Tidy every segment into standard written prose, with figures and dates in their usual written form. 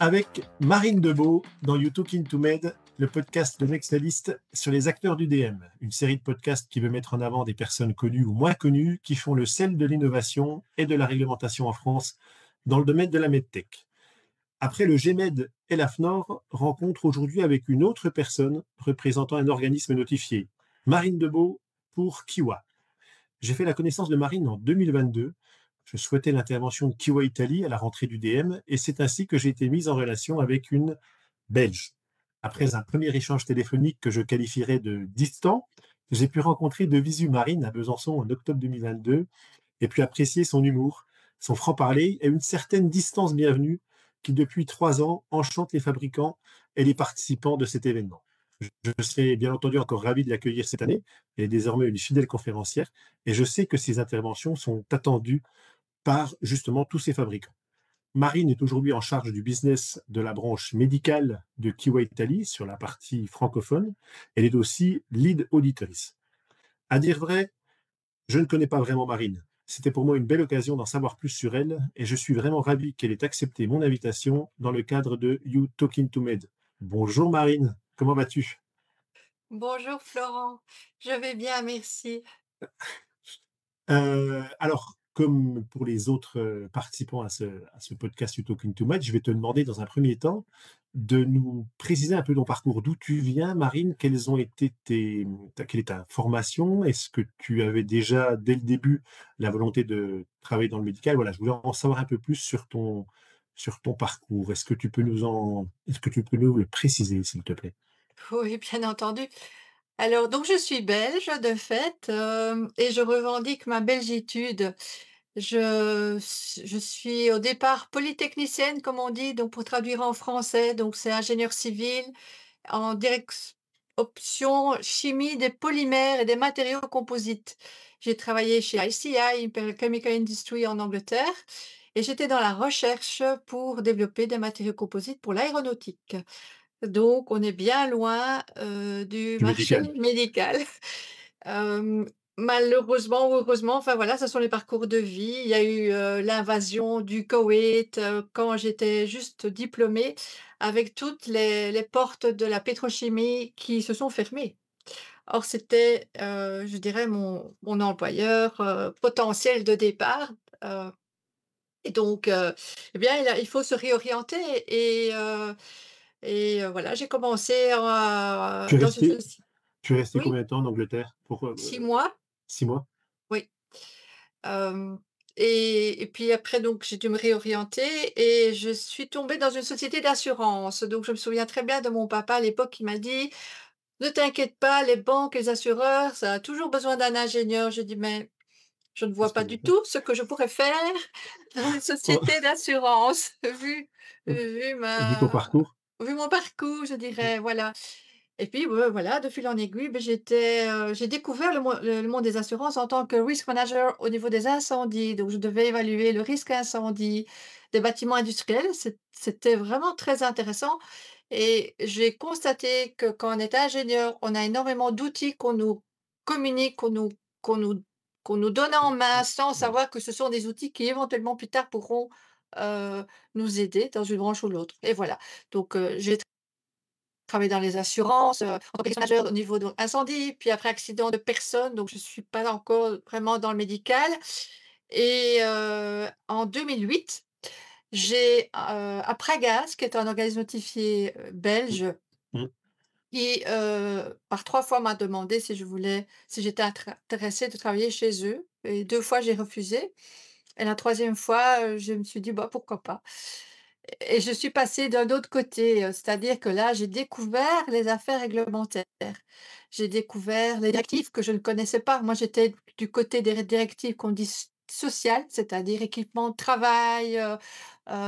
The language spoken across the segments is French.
avec Marine Debeau dans You Talking to Med, le podcast de Nextalist sur les acteurs du DM, une série de podcasts qui veut mettre en avant des personnes connues ou moins connues qui font le sel de l'innovation et de la réglementation en France dans le domaine de la medtech. Après le GMED et l'AFNOR, rencontre aujourd'hui avec une autre personne représentant un organisme notifié, Marine Debeau pour Kiwa. J'ai fait la connaissance de Marine en 2022. Je souhaitais l'intervention de Kiwa Italie à la rentrée du DM et c'est ainsi que j'ai été mise en relation avec une Belge. Après un premier échange téléphonique que je qualifierais de distant, j'ai pu rencontrer de visu Marine à Besançon en octobre 2022 et puis apprécier son humour, son franc-parler et une certaine distance bienvenue qui, depuis 3 ans, enchante les fabricants et les participants de cet événement. Je serai bien entendu encore ravi de l'accueillir cette année. Elle est désormais une fidèle conférencière et je sais que ses interventions sont attendues par justement tous ces fabricants. Marine est aujourd'hui en charge du business de la branche médicale de Kiwa Italie sur la partie francophone. Elle est aussi lead auditrice. À dire vrai, je ne connais pas vraiment Marine. C'était pour moi une belle occasion d'en savoir plus sur elle et je suis vraiment ravi qu'elle ait accepté mon invitation dans le cadre de You Talking to Med. Bonjour Marine, comment vas-tu? Bonjour Florent, je vais bien, merci. Alors, comme pour les autres participants à ce podcast You Talking to Med, je vais te demander dans un premier temps de nous préciser un peu ton parcours, d'où tu viens, Marine, quelles ont été quelle est ta formation, est-ce que tu avais déjà, dès le début, la volonté de travailler dans le médical? Voilà, je voulais en savoir un peu plus sur ton parcours. Est-ce que tu peux nous le préciser, s'il te plaît? Oui, bien entendu. Alors, donc je suis belge de fait, et je revendique ma belgitude. Je suis au départ polytechnicienne, comme on dit, donc pour traduire en français, donc c'est ingénieur civil en direct option chimie des polymères et des matériaux composites. J'ai travaillé chez ICI, Imperial Chemical Industry en Angleterre, et j'étais dans la recherche pour développer des matériaux composites pour l'aéronautique. Donc on est bien loin, du Du marché médical. médical. Hem, Malheureusement ou heureusement, enfin voilà, ce sont les parcours de vie. Il y a eu, l'invasion du Koweït, quand j'étais juste diplômée, avec toutes les portes de la pétrochimie qui se sont fermées. Or c'était, je dirais mon employeur, potentiel de départ, heu et donc eh bien il faut se réorienter voilà, j'ai commencé Tu es dans une resté, soci tu es resté oui, combien de temps en Angleterre? 6 mois, 6 mois? oui, hem et puis après donc j'ai dû me réorienter et je suis tombée dans une société d'assurance. Donc je me souviens très bien de mon papa à l'époque qui m'a dit: «Ne t'inquiète pas, les banques, les assureurs, ça a toujours besoin d'un ingénieur». Je dis: «Mais je ne vois Qu'est-ce que pas vous avez du fait? tout ce que je pourrais faire dans une Oh, société d'assurance, vu vu ton ma parcours? vu mon parcours», je dirais, Mmh. voilà. Et puis, voilà, de fil en aiguille, beh, j'ai découvert le monde des assurances en tant que risk manager au niveau des incendies. Donc je devais évaluer le risque incendie des bâtiments industriels. C'était vraiment très intéressant et j'ai constaté que quand on est ingénieur, on a énormément d'outils qu'on nous communique, qu'on nous qu'on nous donne en main sans Mmh. savoir que ce sont des outils qui éventuellement plus tard pourront, heu, nous aider dans une branche ou l'autre et voilà. Donc j'ai travaillé dans les assurances, en tant que risk manager au niveau donc incendie, puis après accident de personnes, donc je suis pas encore vraiment dans le médical et en 2008, j'ai, Apragas, qui est un organisme notifié, Mmh. belge, Mmh. qui, par 3 fois m'a demandé si j'étais intéressée de travailler chez eux et 2 fois j'ai refusé et la troisième fois, je me suis dit: «Bah, pourquoi pas?» Et je suis passée d'un autre côté, c'est-à-dire que là, j'ai découvert les affaires réglementaires. J'ai découvert les directives que je ne connaissais pas. Moi, j'étais du côté des directives qu'on dit sociales, c'est-à-dire équipement de travail,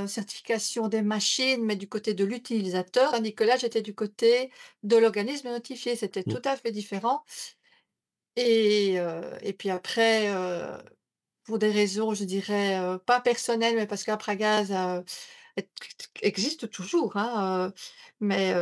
certification des machines, mais du côté de l'utilisateur, tandis que là, j'étais du côté de l'organisme notifié. C'était Mmh. tout à fait différent et puis après, pour des raisons, je dirais, pas personnelles, mais parce qu'Apragaz, existe toujours, hein, mais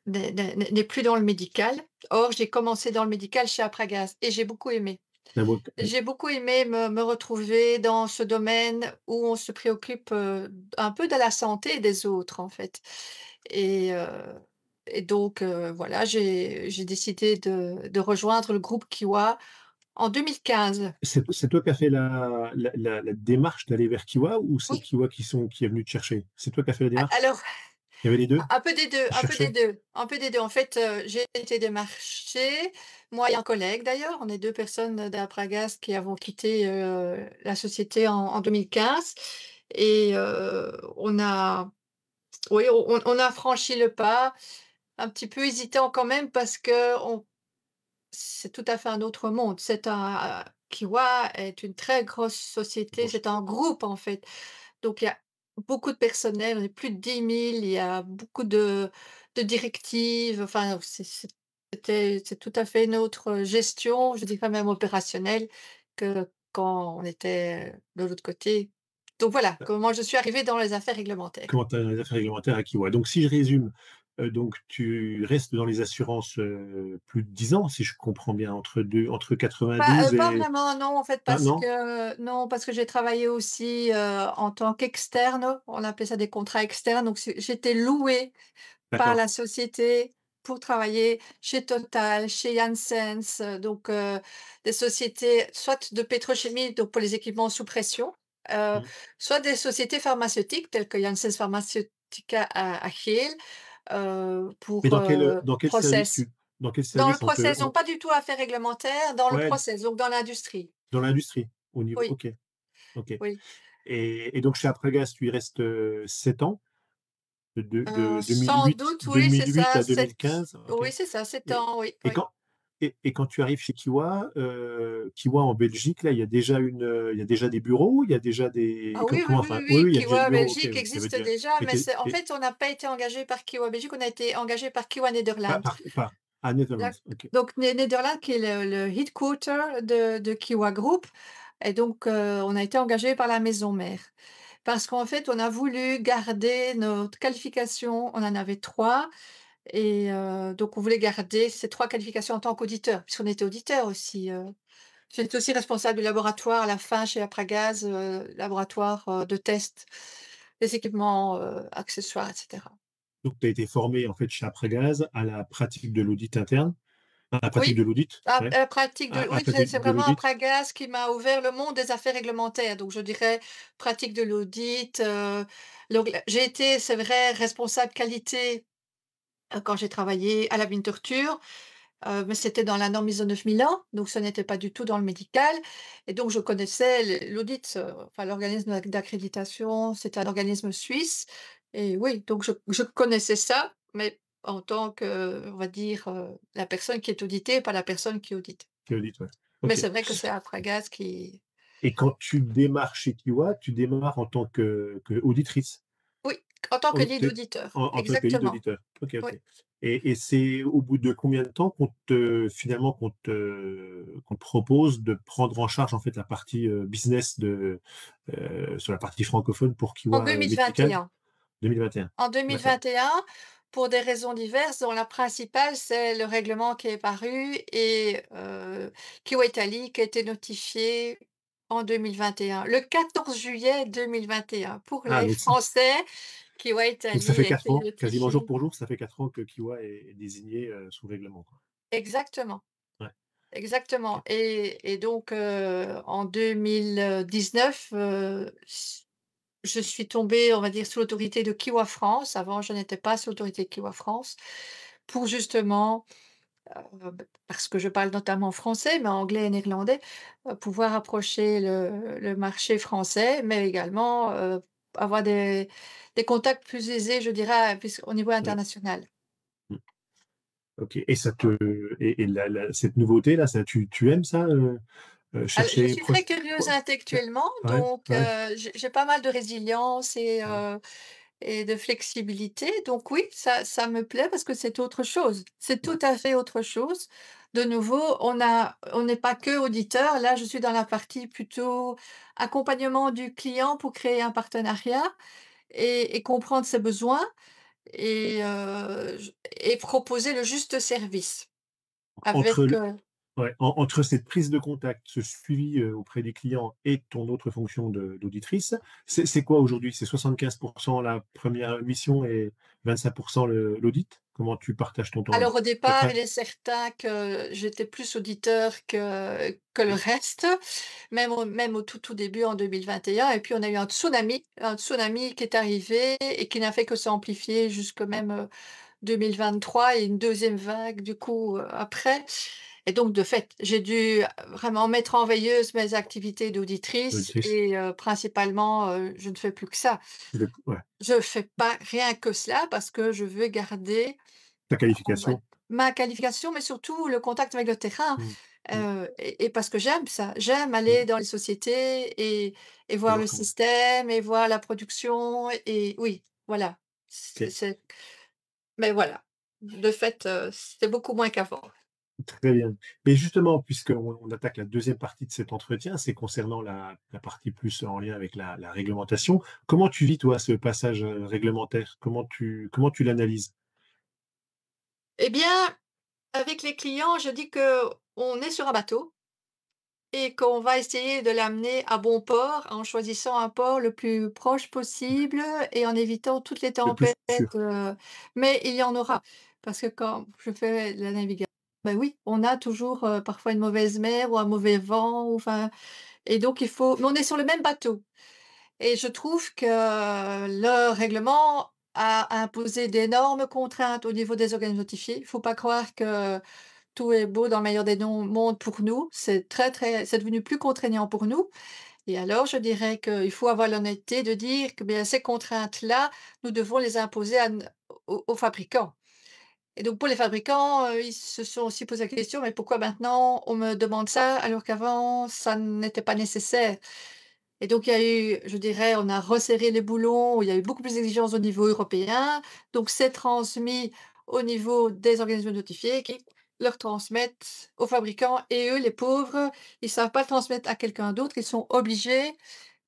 n'est plus dans le médical. Or, j'ai commencé dans le médical chez Apragas et j'ai beaucoup aimé. La boîte, J'ai beaucoup aimé me retrouver dans ce domaine où on se préoccupe, un peu de la santé des autres, en fait et heu et donc voilà, j'ai décidé de rejoindre le groupe Kiwa en 2015. c'est toi qui as fait la démarche d'aller vers Kiwa ou c'est Oui, Kiwa qui est venu te chercher? C'est toi qui as fait la démarche? alors Il y avait les 2 un peu des 2, qui un peu des cherchaient? 2, un peu des 2. En fait, j'ai été démarchée, moi et un collègue d'ailleurs, on est 2 personnes d'Apragas qui avons quitté, la société en 2015 et on a oui, on a franchi le pas, un petit peu hésitant quand même parce qu'on c'est tout à fait un autre monde. C'est un Kiwa est une très grosse société, Grosse. c'est un groupe en fait. Donc il y a beaucoup de personnel, on est plus de 10 000. Il y a beaucoup de directives, enfin c'est tout à fait une autre gestion, je dirais même opérationnelle que quand on était de l'autre côté. Donc voilà, comment je suis arrivée dans les affaires réglementaires. Comment tu as les affaires réglementaires à Kiwa. Donc si je résume, donc tu restes dans les assurances, plus de 10 ans, si je comprends bien, entre Pas, 92 pas et vraiment non, en fait, ah parce non? que non, parce que j'ai travaillé aussi, en tant qu'externe. On appelait ça des contrats externes, donc j'étais louée par D'accord. la société pour travailler chez Total, chez Janssens, donc des sociétés soit de pétrochimie, donc pour les équipements sous pression, heu, Mmh. soit des sociétés pharmaceutiques telles que Janssens Pharmaceutica à Kiel, Mais pour, process. dans quel Dans le service process, donc pas du tout affaires réglementaires, dans le ouais, process, donc dans l'industrie. dans l'industrie, au niveau Oui, OK, OK. oui. Et donc chez Apragas, tu y restes, 7 ans, de Sans doute, oui, c'est 2008 ça, à 7 2015, OK. oui, c'est ça, 7 Et ans, oui, et oui. quand quand tu arrives chez Kiwa, Kiwa en Belgique, là, il y a déjà des bureaux? Il y a déjà des Ah oui, oui, comment oui, enfin oui, oui, oui, oui, il y a déjà des Kiwa bureaux, OK, Belgique oui, tu avais existe déjà déjà, et mais tu c'est en et fait, on n'a pas été engagé par Kiwa Belgique, on a été engagé par Kiwa Nederland. par Netherlands, D'ac OK. Donc Nederland qui est le headquarter de Kiwa Group et donc on a été engagé par la maison mère. Parce qu'en fait, on a voulu garder notre qualification, on en avait 3. Et donc on voulait garder ces 3 qualifications en tant qu'auditeur, puisqu'on était auditeur aussi. J'étais aussi responsable du laboratoire à la fin chez Apragaz, laboratoire, de test des équipements, accessoires et cetera. Donc tu as été formé, en fait, chez Apragas à la pratique de l'audit interne, à la pratique de Oui, l'audit, ouais, pratique de à oui, c'est pratique de vraiment l'audit. Apragaz qui m'a ouvert le monde des affaires réglementaires. Donc je dirais pratique de l'audit, j'ai été, c'est vrai, responsable qualité, quand j'ai travaillé à la Winterthur. Mais c'était dans la norme ISO 9001, donc ce n'était pas du tout dans le médical et donc je connaissais l'audit, enfin l'organisme d'accréditation, c'était un organisme suisse et oui, donc je connaissais ça, mais en tant que, on va dire, la personne qui est auditée, pas la personne qui audite. Qui audite, ouais. Mais OK. c'est vrai que c'est Apragas qui Et quand tu démarres chez Kiwa, tu démarres en tant qu'auditrice? oui, en tant que Oh, lead tu auditeur, en tant que lead exactement. auditeur? OK, Oui. OK. Et c'est au bout de combien de temps finalement qu'on te propose de prendre en charge, en fait, la partie, business sur la partie francophone pour En Kiwa, Médical? 2021. 2021. En D'accord. 2021, pour des raisons diverses, dont la principale, c'est le règlement qui est paru et Kiwa Italy qui a été notifié en 2021, le 14 juillet 2021. Pour Ah les Français, Kiwa donc ça Italy fait a 4 été ans, quasiment jour notifié. pour jour, ça fait 4 ans que Kiwa est désigné, sous règlement, quoi. Exactement, Ouais, exactement OK. et donc en 2019, je suis tombée, on va dire, sous l'autorité de Kiwa France. Avant, je n'étais pas sous l'autorité de Kiwa France pour justement, parce que je parle notamment français, mais anglais et néerlandais, pouvoir approcher le marché français, mais également, avoir des contacts plus aisés, je dirais, au niveau Ouais. international. Mmh. OK et ça te et la cette nouveauté-là, ça tu aimes ça, Je chercher suis très curieuse intellectuellement, ouais, donc ouais, j'ai pas mal de résilience et de flexibilité, donc oui, ça me plaît parce que c'est autre chose. C'est ouais, tout à fait autre chose. De nouveau, on n'est pas que auditeur. Là, je suis dans la partie plutôt accompagnement du client pour créer un partenariat et comprendre ses besoins et proposer le juste service entre avec, le Ouais, entre cette prise de contact, ce suivi, auprès des clients et ton autre fonction d'auditrice, c'est quoi aujourd'hui? C'est 75 la première mission et 25 l'audit? Comment tu partages ton temps là, Alors au à peu départ, près? il est certain que j'étais plus auditeur que le reste, même au tout début en 2021 et puis on a eu un tsunami qui est arrivé et qui n'a fait que s'amplifier jusque même, 2023 et une deuxième vague du coup, après et donc de fait, j'ai dû vraiment mettre en veilleuse mes activités d'auditrice L'auditrice? et principalement, je ne fais plus que ça. Ouais, Je fais pas rien que cela parce que je veux garder ta on va qualification? ma qualification, mais surtout le contact avec le terrain, Mmh. Mmh. et parce que j'aime ça. J'aime Mmh. aller dans les sociétés et Et voir le voir comment système et voir la production et oui, voilà. OK, C'est mais voilà, de fait, c'est beaucoup moins qu'avant. très bien. Et justement, puisqu'on attaque la deuxième partie de cet entretien, c'est concernant la partie plus en lien avec la réglementation. Comment tu vis, toi, ce passage, réglementaire? Comment tu l'analyses? Eh bien, avec les clients, je dis que on est sur un bateau et qu'on va essayer de l'amener à bon port en choisissant un port le plus proche possible et en évitant toutes les Le plus tempêtes, sûr. mais il y en aura. Parce que quand je fais de la navigation, ben oui, on a toujours, parfois une mauvaise mer ou un mauvais vent ou enfin et donc il faut mais on est sur le même bateau et je trouve que le règlement a imposé d'énormes contraintes au niveau des organismes notifiés. Il faut pas croire que tout est beau dans le meilleur des mondes pour nous. C'est devenu plus contraignant pour nous et alors je dirais qu'il faut avoir l'honnêteté de dire que, bien, ces contraintes-là, nous devons les imposer à n aux fabricants et donc pour les fabricants, ils se sont aussi posé la question: «Mais pourquoi maintenant on me demande ça alors qu'avant ça n'était pas nécessaire?» et donc il y a eu, je dirais, on a resserré les boulons, il y a eu beaucoup plus d'exigences au niveau européen, donc c'est transmis au niveau des organismes notifiés qui leur transmettent aux fabricants et eux, les pauvres, ils savent pas le transmettre à quelqu'un d'autre, ils sont obligés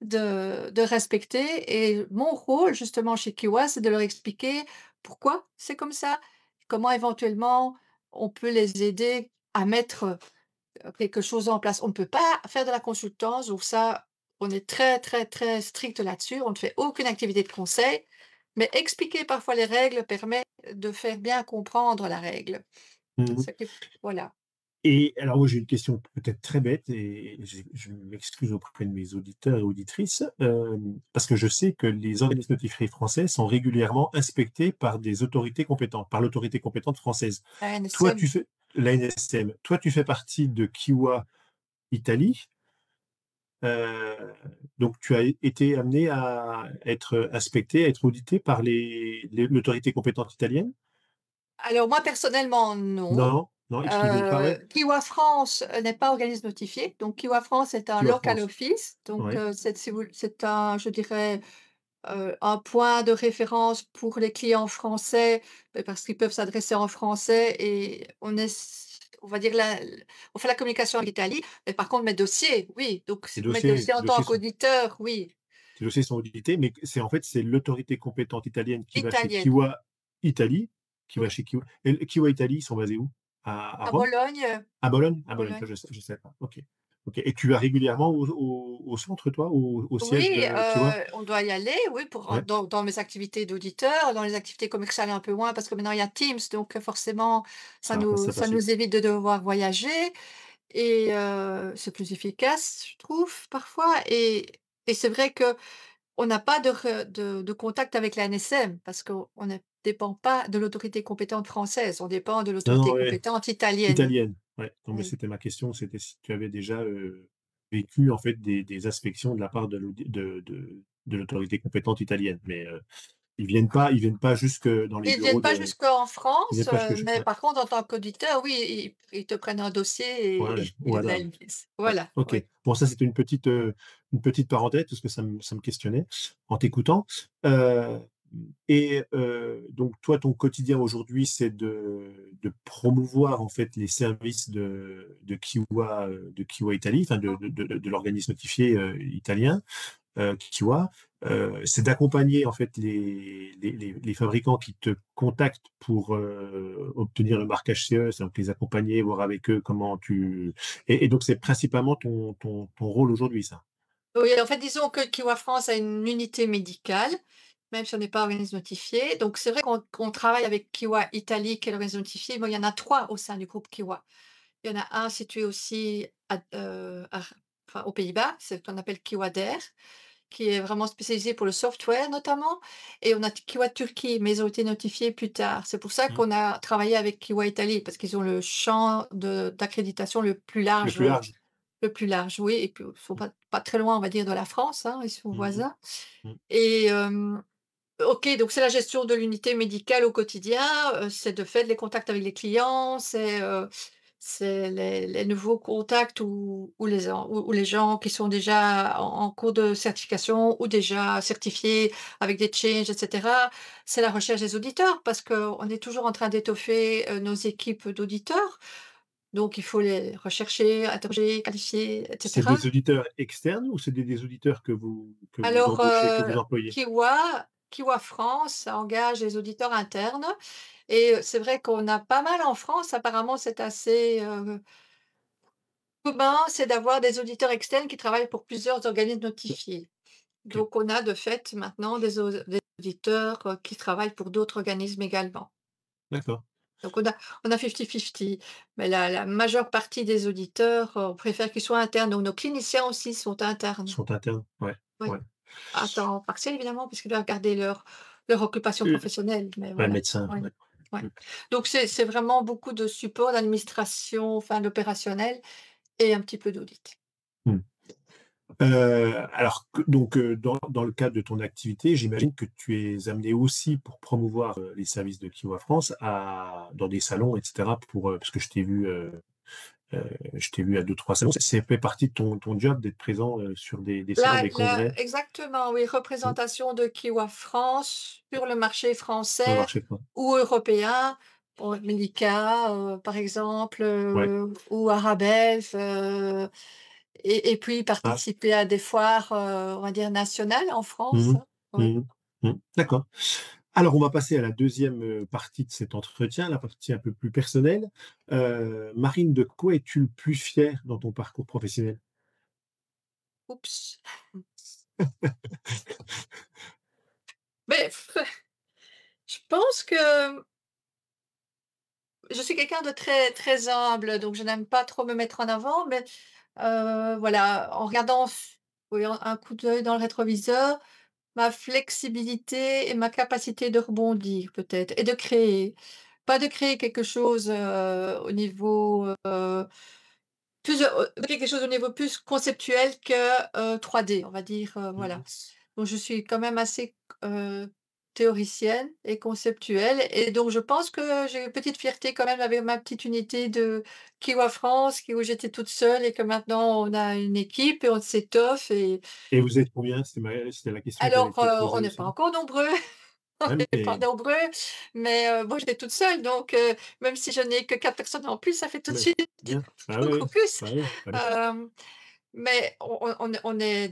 de respecter et mon rôle justement chez Kiwa, c'est de leur expliquer pourquoi c'est comme ça, comment éventuellement on peut les aider à mettre quelque chose en place. On ne peut pas faire de la consultance, donc ça, on est très, très, très strict là-dessus. On ne fait aucune activité de conseil, mais expliquer parfois les règles permet de faire bien comprendre la règle. Mmh. Ce qui voilà. Et alors, moi, j'ai une question peut-être très bête et je m'excuse auprès de mes auditeurs et auditrices, parce que je sais que les organismes notifiés français sont régulièrement inspectés par des autorités compétentes, par l'autorité compétente française. Toi, ANSM. tu fais l'ANSM, toi, tu fais partie de Kiwa Italie, heu, donc tu as été amené à être inspecté, à être audité par l'autorité compétente italienne? Alors moi personnellement, non. Non? Non, ils ne viennent pas, ouais? Kiwa France, n'est pas organisme notifié. Donc Kiwa France est un Kiwa local France, office. Donc, ouais. c'est un, je dirais, un point de référence pour les clients français, parce qu'ils peuvent s'adresser en français et on va dire on fait la communication avec l'Italie, mais par contre mes dossiers, oui, donc Les mes dossiers dossiers les en tant dossiers sont qu'auditeur, oui, Ces dossiers sont audités, mais c'est en fait, c'est l'autorité compétente italienne qui va chez italienne, Kiwa Italie, qui va oui. chez Kiwa et Kiwa Italie, ils sont basés où? À À Rome? Bologne, À Bologne? À Bologne, ça Bologne. je savais pas. OK. OK, et tu vas régulièrement au centre, toi, au siège Oui, de Kiwa? on doit y aller, oui, pour Ouais. dans mes activités d'auditeur, dans les activités commerciales un peu moins parce que maintenant il y a Teams, donc forcément Ça ça facilite. nous évite de devoir voyager. Et c'est plus efficace, je trouve, parfois et c'est vrai qu'on n'a pas de contact avec la l'ANSM parce qu'on ne dépend pas de l'autorité compétente française, on dépend de Non, non, l'autorité ouais, compétente italienne. italienne. Ouais. Non, mais Oui. c'était ma question, c'était si tu avais déjà, vécu, en fait, des inspections de la part de l'autorité compétente italienne, mais ils viennent pas jusque dans les Ils ne viennent bureaux pas de jusqu'en ils France, viennent pas jusque chez mais ouais. par contre en tant qu'auditeur, oui, ils te prennent un dossier et Ouais, et ils voilà. l'analyse. Ouais, Voilà, OK. oui. Bon, ça, c'était une petite parenthèse parce que ça me questionnait en t'écoutant. Heu donc toi, ton quotidien aujourd'hui, c'est de promouvoir, en fait, les services de Kiwa Italie, enfin de l'organisme notifié, italien, Kiwa. c'est d'accompagner en fait les fabricants qui te contactent pour obtenir le marquage CE, c'est donc les accompagner, voir avec eux comment tu... Et donc c'est principalement ton rôle aujourd'hui, ça. Oui, en fait, disons que Kiwa France a une unité médicale, même si on n'est pas organisme notifié. Donc c'est vrai qu'on travaille avec Kiwa Italie, qui est l'organisme notifié. Bon, il y en a 3 au sein du groupe Kiwa. Il y en a un situé aussi enfin, aux Pays-Bas, c'est ce qu'on appelle Kiwader, qui est vraiment spécialisé pour le software notamment. Et on a Kiwa Turquie, mais ils ont été notifiés plus tard. C'est pour ça Mmh. qu'on a travaillé avec Kiwa Italie, parce qu'ils ont le champ d'accréditation Le plus large. le plus large, oui. Et puis ils sont pas très loin, on va dire, de la France, hein, ils sont Mmh. voisins. Mmh. Et OK, donc c'est la gestion de l'unité médicale au quotidien, c'est de fait les contacts avec les clients, c'est les nouveaux contacts ou les gens qui sont déjà en cours de certification ou déjà certifiés avec des changes et cetera. C'est la recherche des auditeurs parce qu'on est toujours en train d'étoffer, nos équipes d'auditeurs, donc il faut les rechercher, interroger, qualifier et C'est cetera. des auditeurs externes ou c'est des auditeurs que vous Alors, embauchez, que vous employez? Kiwa France engage des auditeurs internes et c'est vrai qu'on a pas mal en France, apparemment c'est assez, commun, c'est d'avoir des auditeurs externes qui travaillent pour plusieurs organismes notifiés. OK, Donc on a de fait maintenant des auditeurs, qui travaillent pour d'autres organismes également. d'accord. Donc on a 50-50, mais la majeure partie des auditeurs, on préfère qu'ils soient internes, donc nos cliniciens aussi sont Ils internes. sont internes? Ouais, Oui. ouais. À temps partiel évidemment, puisqu'ils doivent garder leur occupation Heu, professionnelle, mais ouais, voilà. médecin, Oui, d'accord. ouais. Mmh. Donc c'est vraiment beaucoup de support, d'administration, enfin d'opérationnel et un petit peu d'audit. Mmh. Alors que donc, dans le cadre de ton activité, j'imagine que tu es amené aussi pour promouvoir, les services de Kiwa France à dans des salons et cetera pour, parce que je t'ai vu à deux trois salons. C'est fait partie de ton job d'être présent, sur des salons, des congrès Exactement, oui, mmh, représentation de Kiwa France sur le marché sur le français marché quoi. ou européen, pour Medica, par exemple, Ouais. ou Arabelle, et puis Ah. participer à des foires, on va dire nationales en Mmh France. mh. Oui. Mmh mh. Mmh. D'accord. Alors, on va passer à la deuxième partie de cet entretien, la partie un peu plus personnelle. Marine, de quoi es-tu le plus fière dans ton parcours professionnel? Oups. Mais je pense que je suis quelqu'un de très très humble, donc je n'aime pas trop me mettre en avant, mais voilà, en regardant oui, un coup d'œil dans le rétroviseur, ma flexibilité et ma capacité de rebondir peut-être et de créer. Pas de créer quelque chose, au niveau, quelque chose au niveau plus conceptuel que, 3D, on va dire, Mmh voilà. mh. Donc je suis quand même assez, heu, théoricienne et conceptuelle et donc je pense que j'ai une petite fierté quand même avec ma petite unité de Kiwa France, qui où j'étais toute seule et que maintenant on a une équipe et on s'étoffe et Et vous êtes combien? C'était la question que j'allais alors, te on poser n'est pas aussi. encore nombreux, on Ouais, n'est pas mais nombreux, mais bon, j'étais toute seule donc même si je n'ai que 4 personnes en plus, ça fait tout de mais suite bien. Bah, oui, beaucoup oui. plus. Bah, oui, bah, oui. Hem Mais on est,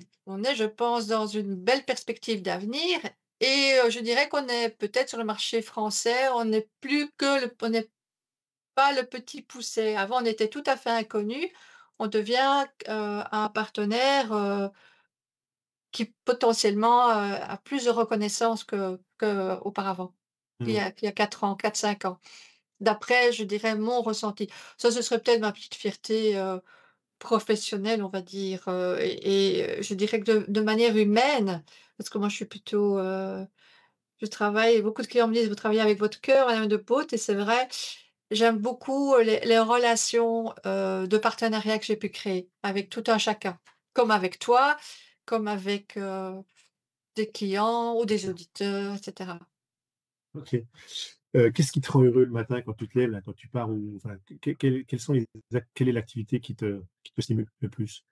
je pense, dans une belle perspective d'avenir et je dirais qu'on est peut-être sur le marché français, on n'est pas le petit poussé. Avant, on était tout à fait inconnu. On devient, un partenaire, qui potentiellement, a plus de reconnaissance qu'auparavant, Mmh. qu'il y a 4 ans, 4-5 ans. D'après, je dirais, mon ressenti. Ça, ce serait peut-être ma petite fierté, professionnelle, on va dire, et je dirais que de manière humaine, parce que moi je suis plutôt, je travaille beaucoup de clients me disent: «Vous travaillez avec votre cœur, madame de Pôte» et c'est vrai, j'aime beaucoup les relations, de partenariat que j'ai pu créer avec tout un chacun, comme avec toi, comme avec, des clients ou des auditeurs et cetera. OK. Qu'est-ce qui te rend heureux le matin quand tu te lèves, là, quand tu pars ou enfin, quelles sont les quelle est l'activité qui te stimule le plus?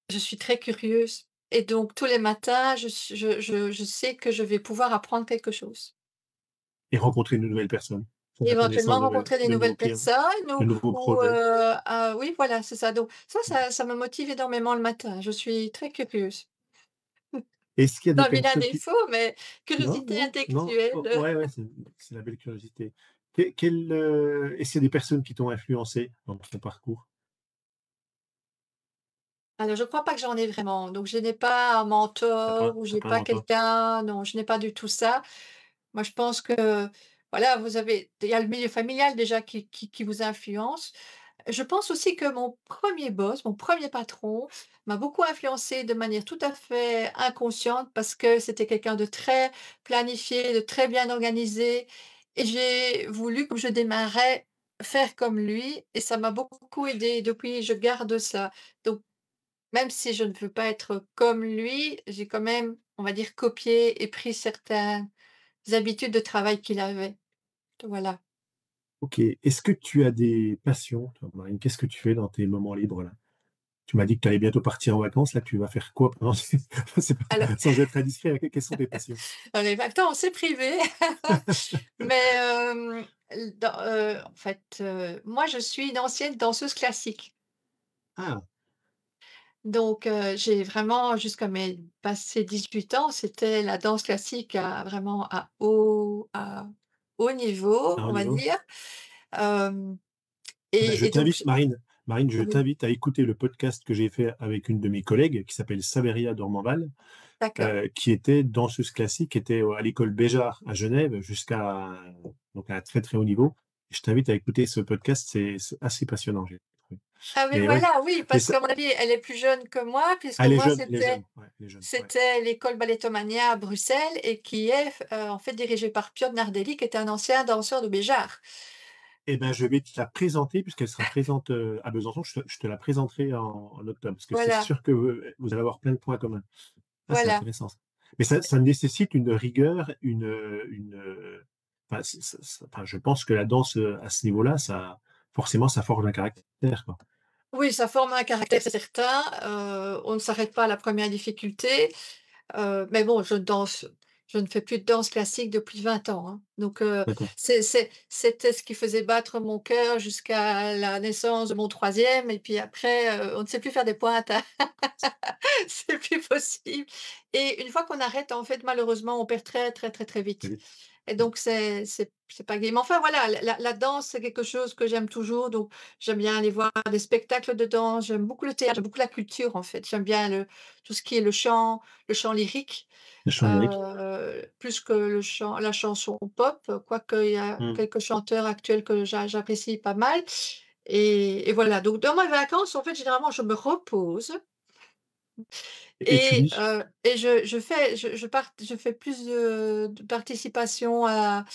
Je suis très curieuse et donc tous les matins, je sais que je vais pouvoir apprendre quelque chose. Et rencontrer de nouvelles personnes, faire la connaissance Éventuellement rencontrer des de nouveaux nouvelles clients, personnes de nouveaux ou projets. oui voilà, c'est ça. Donc ça me motive énormément le matin. Je suis très curieuse. Est-ce qu'il y a des Pas vilain personnes qui défaut, mais non, curiosité non, non, oh, intellectuelle. ouais, ouais, c'est la belle curiosité. Est-ce qu'il y a des personnes qui t'ont influencé dans ton parcours? Alors je crois pas que j'en ai vraiment, donc je n'ai pas un mentor ou Tu j'ai pas un pas mentor? quelqu'un, non, je n'ai pas du tout ça. Moi, je pense que, voilà, il y a le milieu familial déjà qui vous influence. Je pense aussi que mon premier boss, mon premier patron m'a beaucoup influencée de manière tout à fait inconsciente parce que c'était quelqu'un de très planifié, de très bien organisé et j'ai voulu, comme je démarrais, faire comme lui et ça m'a beaucoup aidée. Depuis, je garde ça. Donc même si je ne veux pas être comme lui, j'ai quand même, on va dire, copié et pris certaines habitudes de travail qu'il avait. Voilà. OK. Est-ce que tu as des passions, toi, Marine? Qu'est-ce que tu fais dans tes moments libres, là? Tu m'as dit que tu allais bientôt partir en vacances, là, tu vas faire quoi pendant c'est Alors, pas sans être indiscret, quelles sont tes passions? dans les vacances, on s'est privé, mais en fait, moi, je suis une ancienne danseuse classique. Ah! Donc j'ai vraiment jusqu'à mes passé 18 ans, c'était la danse classique à haut niveau, À un on va niveau? dire. Hem Bah, je et donc t'invite, j Marine, je oui, t'invite à écouter le podcast que j'ai fait avec une de mes collègues qui s'appelle Saveria Dormanval, d'accord. qui était danseuse classique, qui était à l'école Béjart à Genève jusqu'à donc à un très, très haut niveau. Je t'invite à écouter ce podcast, c'est assez passionnant, j'ai trouvé. Ah oui, Mais ouais, voilà, oui, mais parce ça qu'à mon avis, elle est plus jeune que moi, puisque elle est moi, jeune, elle est jeune, ouais, elle est jeune, ouais. c'était l'école Ballettomania à Bruxelles et qui est, en fait, dirigée par Piotr Nardelli, qui était un ancien danseur de Béjart. Eh ben, je vais te la présenter puisqu'elle sera présente, à Besançon. Je te la présenterai en octobre parce que c'est Voilà, sûr que, vous allez avoir plein de points communs. Ah, c'est voilà. intéressant ça. Mais ça nécessite une rigueur, enfin, enfin, je pense que la danse, à ce niveau-là, ça forcément, ça forge un caractère, quoi. Oui, ça forme un caractère certain, on ne s'arrête pas à la première difficulté. Mais bon, je ne fais plus de danse classique depuis 20 ans, hein. Donc D'accord. c'était ce qui faisait battre mon cœur jusqu'à la naissance de mon troisième. Et puis après, on ne sait plus faire des pointes, hein. C'est plus possible et une fois qu'on arrête, en fait, malheureusement, on perd très, très, très, très Très vite vite. et Mmh. donc c'est pas gai. Mais enfin, voilà, la danse, c'est quelque chose que j'aime toujours, donc j'aime bien aller voir des spectacles de danse, j'aime beaucoup le théâtre, j'aime beaucoup la culture, en fait. J'aime bien tout ce qui est le chant lyrique, Le chant lyrique. plus que la chanson pop, quoique il y a Mmh. quelques chanteurs actuels que j'apprécie pas mal et voilà, donc dans mes vacances, en fait, généralement, je me repose Et tu lis? et je fais plus de participation à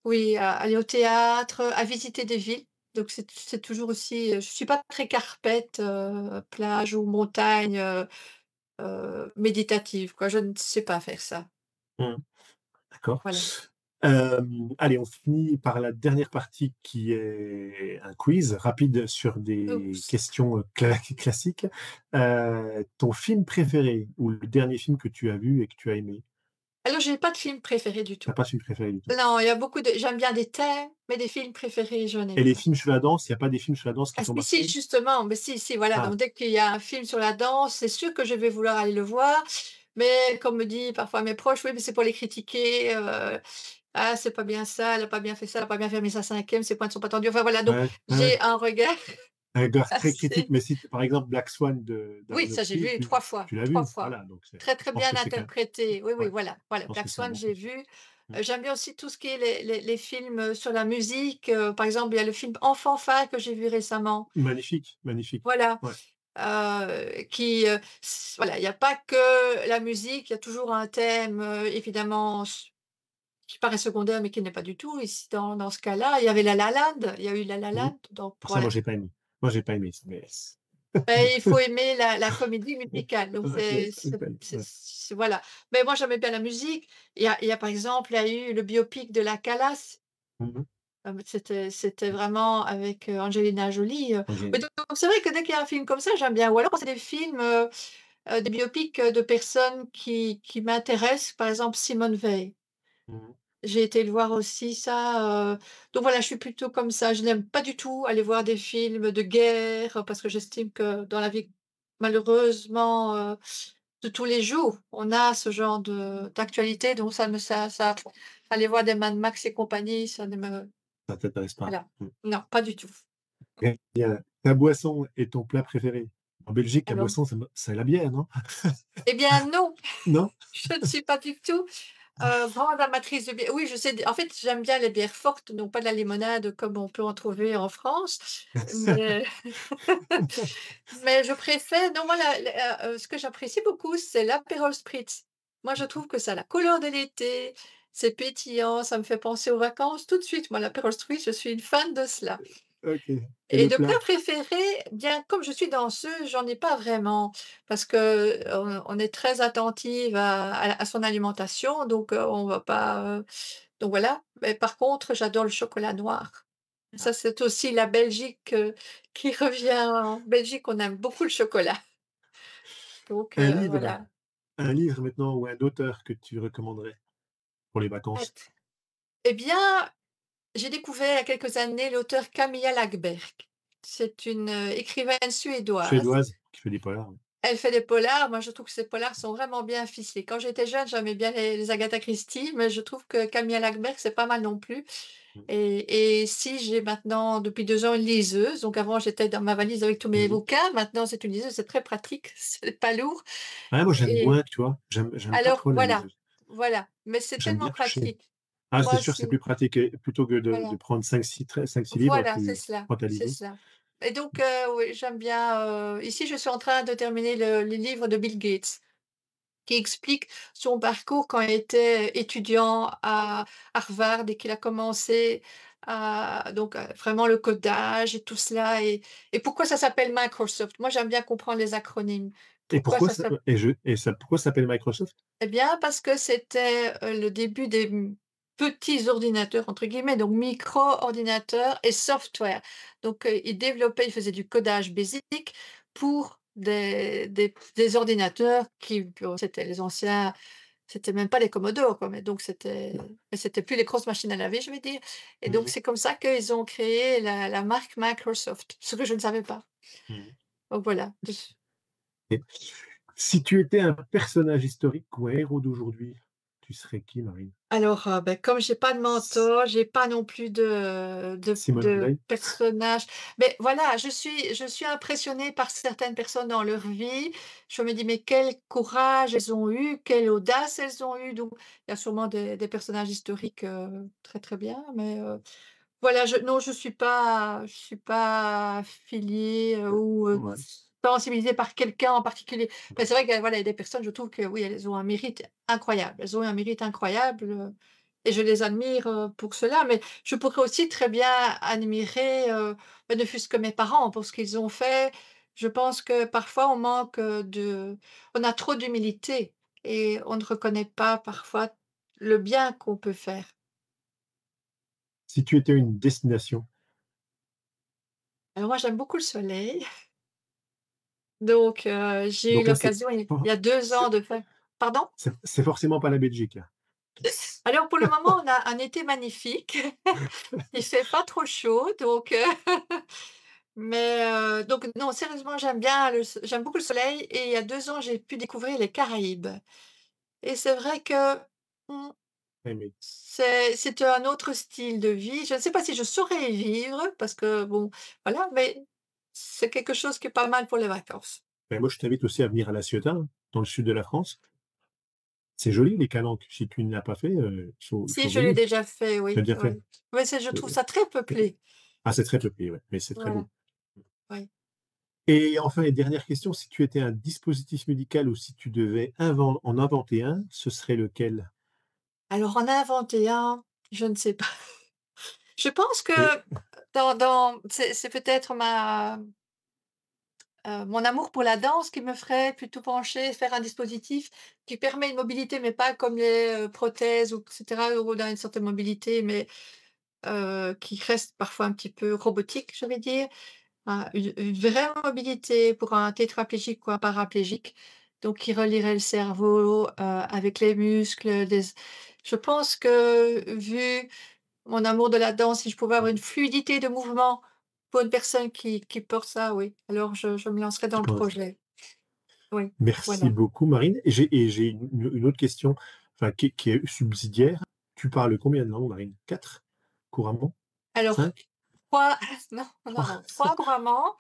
oui, à aller au théâtre, à visiter des villes. Donc c'est toujours aussi, je suis pas très carpette, plage ou montagne, méditative quoi, je ne sais pas faire ça. Mmh. D'accord. Voilà. Allez, on finit par la dernière partie qui est un quiz rapide sur des Oups. questions, classiques. Ton film préféré ou le dernier film que tu as vu et que tu as aimé? Alors j'ai pas de film préféré du Tu tout. pas de film préféré du tout? Non, il y a beaucoup de j'aime bien des thèmes, mais des films préférés, je n'ai Et les pas. films sur la danse, il y a pas des films sur la danse qui Ah t'ont si, si, marqué? justement, mais si, si, voilà, Ah, donc dès qu'il y a un film sur la danse, c'est sûr que je vais vouloir aller le voir, mais comme me dit parfois mes proches: «Oui, mais c'est pour les critiquer, ah, c'est pas bien ça, elle a pas bien fait ça, elle a pas bien fermé sa cinquième, ses points ne sont pas tendus». Enfin voilà, donc ouais, ouais, j'ai un regard un regard très critique, assez mais si par exemple Black Swan de oui, ça j'ai d'Aronofsky, vu tu 3 fois, tu l'as 3 vu? fois. Voilà, donc Très, je très pense bien que c'est qu'un interprété. Oui, oui, ouais, voilà, je voilà. pense que Black c'est un Swan, bon j'ai film. vu. Mmh. J'aime bien aussi tout ce qui est les films, sur la musique, par exemple, il y a le film Enfant phare que j'ai vu récemment. Magnifique, magnifique. Voilà, Ouais. qui, s voilà, il y a pas que la musique, il y a toujours un thème, évidemment qui paraît secondaire, mais qui n'est pas du tout ici dans ce cas-là. Il y avait La La Land, il y a eu La La Mmh. Land, donc Pour ça, moi, voilà. j'ai pas aimé. Moi, j'ai pas aimé, mais Beh, il faut aimer la comédie musicale, donc ouais, ça dépend, ouais. voilà. Mais moi, j'aimais bien la musique. Il y a par exemple, il y a eu le biopic de La Calas, Mmh mh. c'était vraiment avec, Angelina Jolie, mais Angèle. donc c'est vrai que dès qu'il y a un film comme ça, j'aime bien ou alors quand c'est des films, des biopics, de personnes qui m'intéressent, par exemple Simone Veil. Mmh mh. J'ai été le voir aussi ça, donc voilà, je suis plutôt comme ça. Je n'aime pas du tout aller voir des films de guerre, parce que j'estime que dans la vie, malheureusement, de tous les jours. On a ce genre de d'actualité, donc ça aller voir des Mad Max et compagnie, ça ne me Ça t'intéresse pas? voilà. Mmh. Non, pas du tout. Et ta boisson et ton plat préféré? En Belgique, la Alors boisson, c'est la bière, non? eh bien non, Non? je ne suis pas du tout, grande amatrice de bière. Oui, je sais en fait, j'aime bien les bières fortes, donc pas de la limonade comme on peut en trouver en France, mais mais je préfère non, moi ce que j'apprécie beaucoup, c'est l'apéro spritz. Moi, je trouve que ça a la couleur de l'été, c'est pétillant, ça me fait penser aux vacances tout de suite. Moi, l'apéro spritz, je suis une fan de cela. OK. Et Et le de plat plat? préféré, bien, comme je suis danseuse, j'en ai pas vraiment parce qu'on est très attentive à son alimentation, donc on va pas, donc voilà. Mais par contre, j'adore le chocolat noir. Ça, c'est aussi la Belgique, qui revient. En Belgique, on aime beaucoup le chocolat, donc Un livre voilà. un livre maintenant ou un auteur que tu recommanderais pour les vacances? Eh bien, j'ai découvert il y a quelques années l'auteure Camilla Läckberg. C'est une, écrivaine suédoise. Suédoise qui fait des polars, ouais. Elle fait des polars. Moi, je trouve que ces polars sont vraiment bien ficelés. Quand j'étais jeune, j'aimais bien les Agatha Christie, mais je trouve que Camilla Läckberg, c'est pas mal non plus. Mmh. Et si j'ai maintenant, depuis 2 ans, une liseuse, donc avant, j'étais dans ma valise avec tous mes Mmh. bouquins. Maintenant, c'est une liseuse, c'est très pratique, c'est pas lourd Ah, moi, j'aime et moins, tu vois? J'aime pas alors trop la voilà, liseuse. voilà, mais c'est J'aime tellement bien toucher. pratique. Ah, c'est Moi sûr, c'est aussi, plus pratique et plutôt que de voilà. prendre cinq six livres, Voilà, tu prends ta c'est liseuse. cela. Et donc oui, j'aime bien, ici, je suis en train de terminer le livre de Bill Gates, qui explique son parcours quand il était étudiant à Harvard et qu'il a commencé à donc vraiment le codage et tout cela et pourquoi ça s'appelle Microsoft. Moi, j'aime bien comprendre les acronymes. Et Pourquoi ça s'appelle pourquoi ça s'appelle Microsoft? eh bien, parce que c'était, le début des «petits ordinateurs» entre guillemets, donc micro-ordinateurs et software. Donc, ils développaient, ils faisaient du codage basique pour des ordinateurs qui bon, c'était les anciens, c'était même pas les Commodore quoi, mais donc c'était plus les grosses machines à laver, je vais dire et donc Mmh. c'est comme ça qu'ils ont créé la marque Microsoft, ce que je ne savais pas. Mmh. Donc voilà. Et si tu étais un personnage historique ou un héros d'aujourd'hui, tu serais qui, Marine? Alors, comme j'ai pas de mentor, j'ai pas non plus Simone de Veil? personnage. Mais voilà, je suis impressionnée par certaines personnes dans leur vie. Je me dis: «Mais quel courage elles ont eu, quelle audace elles ont eu». Donc il y a sûrement des personnages historiques, très, très bien, mais voilà, je suis pas affiliée, ou Ouais. sensibilisée par quelqu'un en particulier. Mais c'est vrai que, voilà, il y a des personnes, je trouve que oui, elles ont un mérite incroyable. Elles ont un mérite incroyable, et je les admire, pour cela. Mais je pourrais aussi très bien admirer, bah, ne fût-ce que mes parents pour ce qu'ils ont fait. Je pense que parfois on manque, on a trop d'humilité et on ne reconnaît pas parfois le bien qu'on peut faire. Si tu étais une destination, Alors moi, j'aime beaucoup le soleil. Donc j'ai eu donc là, c'est l'occasion il for y a 2 ans c'est de faire pardon? c'est forcément pas la Belgique, là? Alors pour le moment, on a un été magnifique. Il fait pas trop chaud donc mais donc non, sérieusement, j'aime beaucoup le soleil et il y a 2 ans, j'ai pu découvrir les Caraïbes et c'est vrai que, mmh, Mais c'est un autre style de vie. Je ne sais pas si je saurais y vivre parce que bon, voilà, mais c'est quelque chose qui est pas mal pour les vacances. moi, je t'invite aussi à venir à La Ciotat, hein, dans le sud de la France. C'est joli les calanques. Si tu ne l'as pas fait, il faut Si, je l'ai venir. déjà fait, Tu as oui, déjà fait? oui. Oui, c'est je trouve Heu, ça très peuplé. ah, c'est très peuplé, ouais, mais c'est très Voilà, beau. oui. Et enfin, et dernière question, si tu étais un dispositif médical ou si tu devais en inventer un, ce serait lequel? Alors en inventer un, je ne sais pas. Je pense que Et c'est peut-être mon amour pour la danse qui me ferait plutôt pencher, faire un dispositif qui permet une mobilité, mais pas comme les, prothèses ou et cetera, où on a une certaine mobilité, mais qui reste parfois un petit peu robotique, je vais dire. Une vraie mobilité pour un tétraplégique ou un paraplégique, donc qui relierait le cerveau, avec les muscles, des je pense que vu mon amour de la danse, si je pouvais avoir une mmh, fluidité de mouvement pour une personne qui porte ça, oui, alors je me lancerais dans tu le penses projet. Oui, Merci voilà. beaucoup, Marine. Et j'ai une autre question, enfin, qui est subsidiaire. Tu parles combien de langues, Marine? 4 couramment? Alors 5? 3 non, non, 3? non, 3 couramment,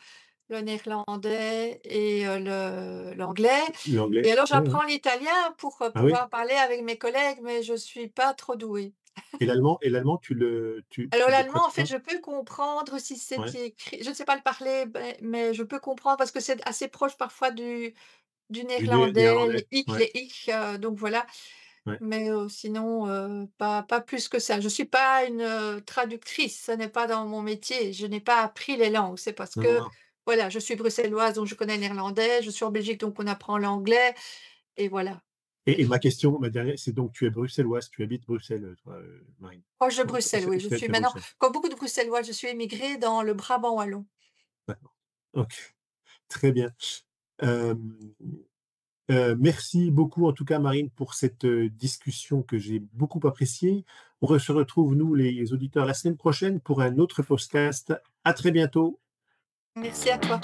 le néerlandais et le l'anglais et L'anglais? alors Oui, oui. j'apprends l'italien pour, Ah oui? pouvoir parler avec mes collègues, mais je suis pas trop douée. Et l'allemand, tu Alors le l'allemand, en pratiques fait, pas? je peux comprendre si c'est Ouais, écrit je ne sais pas le parler, mais je peux comprendre parce que c'est assez proche parfois du du néerlandais, néerlandais? les hic, Ouais, les ich, donc voilà. ouais. Mais sinon, pas plus que ça. Je suis pas une, traductrice, ce n'est pas dans mon métier. Je n'ai pas appris les langues. C'est parce Non, non, que, non. voilà, je suis bruxelloise, donc je connais le néerlandais. Je suis en Belgique, donc on apprend l'anglais et voilà. Et ma question, ma dernière, c'est donc tu es bruxelloise, tu habites Bruxelles, toi, Marine? Proche de Non, Bruxelles, oui. Je tu suis es à maintenant, Bruxelles. comme beaucoup de Bruxellois, je suis émigrée dans le Brabant wallon. D'accord. OK, très bien. Hem, merci beaucoup en tout cas, Marine, pour cette, discussion que j'ai beaucoup appréciée. Se retrouve, nous, les auditeurs, la semaine prochaine pour un autre podcast. À très bientôt. Merci à toi.